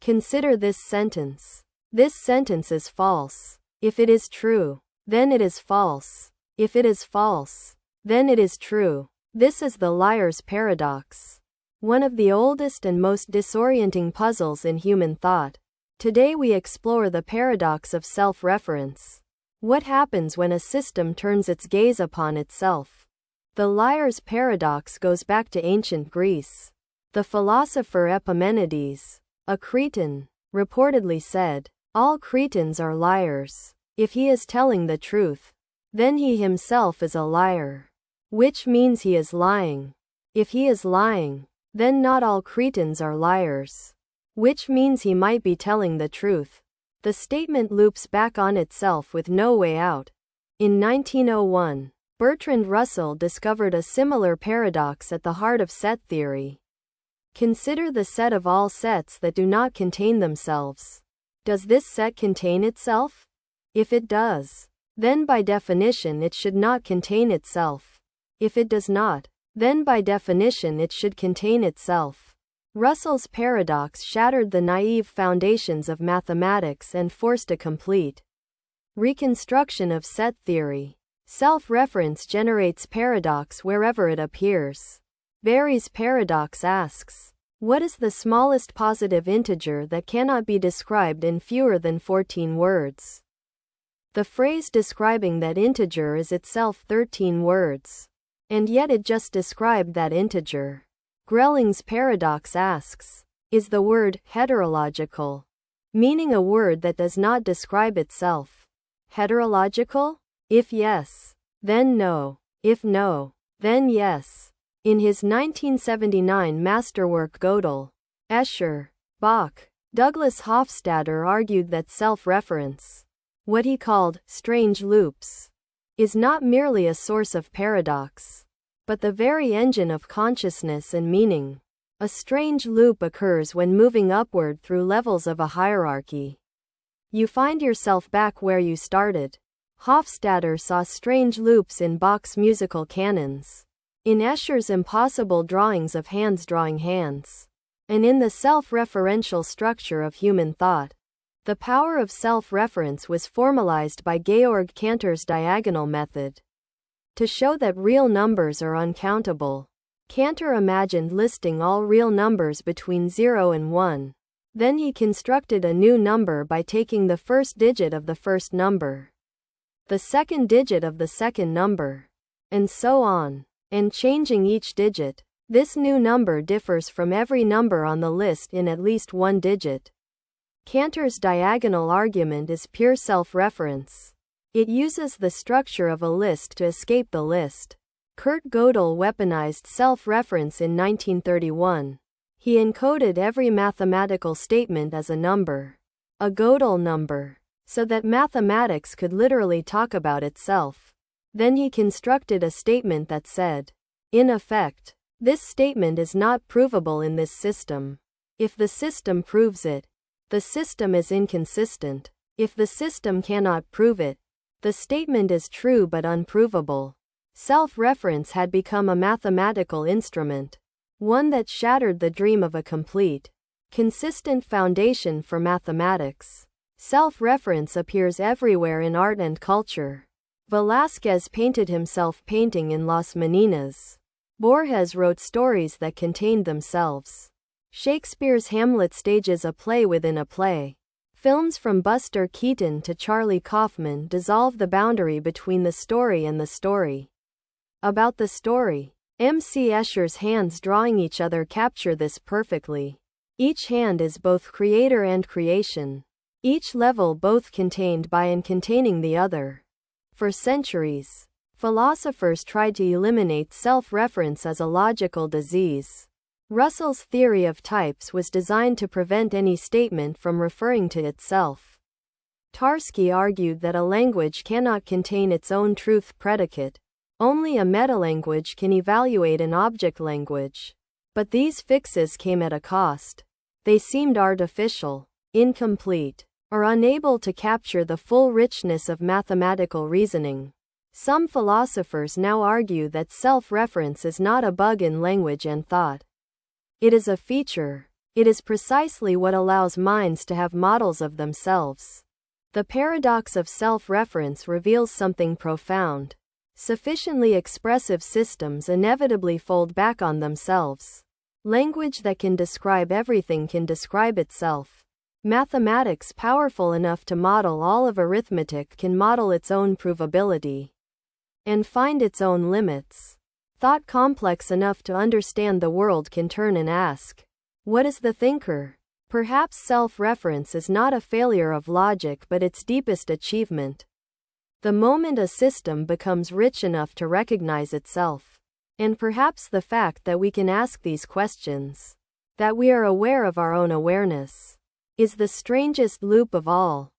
Consider this sentence. This sentence is false. If it is true, then it is false. If it is false, then it is true. This is the liar's paradox. One of the oldest and most disorienting puzzles in human thought. Today we explore the paradox of self-reference. What happens when a system turns its gaze upon itself? The liar's paradox goes back to ancient Greece. The philosopher Epimenides, a Cretan, reportedly said, "All Cretans are liars. If he is telling the truth, then he himself is a liar, which means he is lying. If he is lying, then not all Cretans are liars, which means he might be telling the truth." The statement loops back on itself with no way out. In 1901, Bertrand Russell discovered a similar paradox at the heart of set theory. Consider the set of all sets that do not contain themselves. Does this set contain itself? If it does, then by definition it should not contain itself. If it does not, then by definition it should contain itself. Russell's paradox shattered the naive foundations of mathematics and forced a complete reconstruction of set theory. Self-reference generates paradox wherever it appears. Barry's paradox asks, what is the smallest positive integer that cannot be described in fewer than 14 words? The phrase describing that integer is itself 13 words. And yet it just described that integer. Grelling's paradox asks, is the word heterological, meaning a word that does not describe itself, heterological? If yes, then no. If no, then yes. In his 1979 masterwork Godel, Escher, Bach, Douglas Hofstadter argued that self-reference, what he called strange loops, is not merely a source of paradox, but the very engine of consciousness and meaning. A strange loop occurs when moving upward through levels of a hierarchy. You find yourself back where you started. Hofstadter saw strange loops in Bach's musical canons, in Escher's impossible drawings of hands drawing hands, and in the self-referential structure of human thought. The power of self-reference was formalized by Georg Cantor's diagonal method. To show that real numbers are uncountable, Cantor imagined listing all real numbers between 0 and 1. Then he constructed a new number by taking the first digit of the first number, the second digit of the second number, and so on, and changing each digit. This new number differs from every number on the list in at least one digit. Cantor's diagonal argument is pure self-reference. It uses the structure of a list to escape the list. Kurt Gödel weaponized self-reference in 1931. He encoded every mathematical statement as a number, a Gödel number, so that mathematics could literally talk about itself. Then he constructed a statement that said, in effect, this statement is not provable in this system. If the system proves it, the system is inconsistent. If the system cannot prove it, the statement is true but unprovable. Self-reference had become a mathematical instrument, one that shattered the dream of a complete, consistent foundation for mathematics. Self-reference appears everywhere in art and culture. Velazquez painted himself painting in Las Meninas. Borges wrote stories that contained themselves. Shakespeare's Hamlet stages a play within a play. Films from Buster Keaton to Charlie Kaufman dissolve the boundary between the story and the story. About the story, M.C. Escher's hands drawing each other capture this perfectly. Each hand is both creator and creation. Each level both contained by and containing the other. For centuries, philosophers tried to eliminate self-reference as a logical disease. Russell's theory of types was designed to prevent any statement from referring to itself. Tarski argued that a language cannot contain its own truth predicate. Only a metalanguage can evaluate an object language. But these fixes came at a cost. They seemed artificial, incomplete, or unable to capture the full richness of mathematical reasoning. Some philosophers now argue that self-reference is not a bug in language and thought. It is a feature, It is precisely what allows minds to have models of themselves. The paradox of self-reference reveals something profound. Sufficiently expressive systems inevitably fold back on themselves. Language that can describe everything can describe itself. Mathematics powerful enough to model all of arithmetic can model its own provability and find its own limits. Thought complex enough to understand the world can turn and ask, what is the thinker? Perhaps self-reference is not a failure of logic but its deepest achievement. The moment a system becomes rich enough to recognize itself. And perhaps the fact that we can ask these questions, that we are aware of our own awareness, is the strangest loop of all.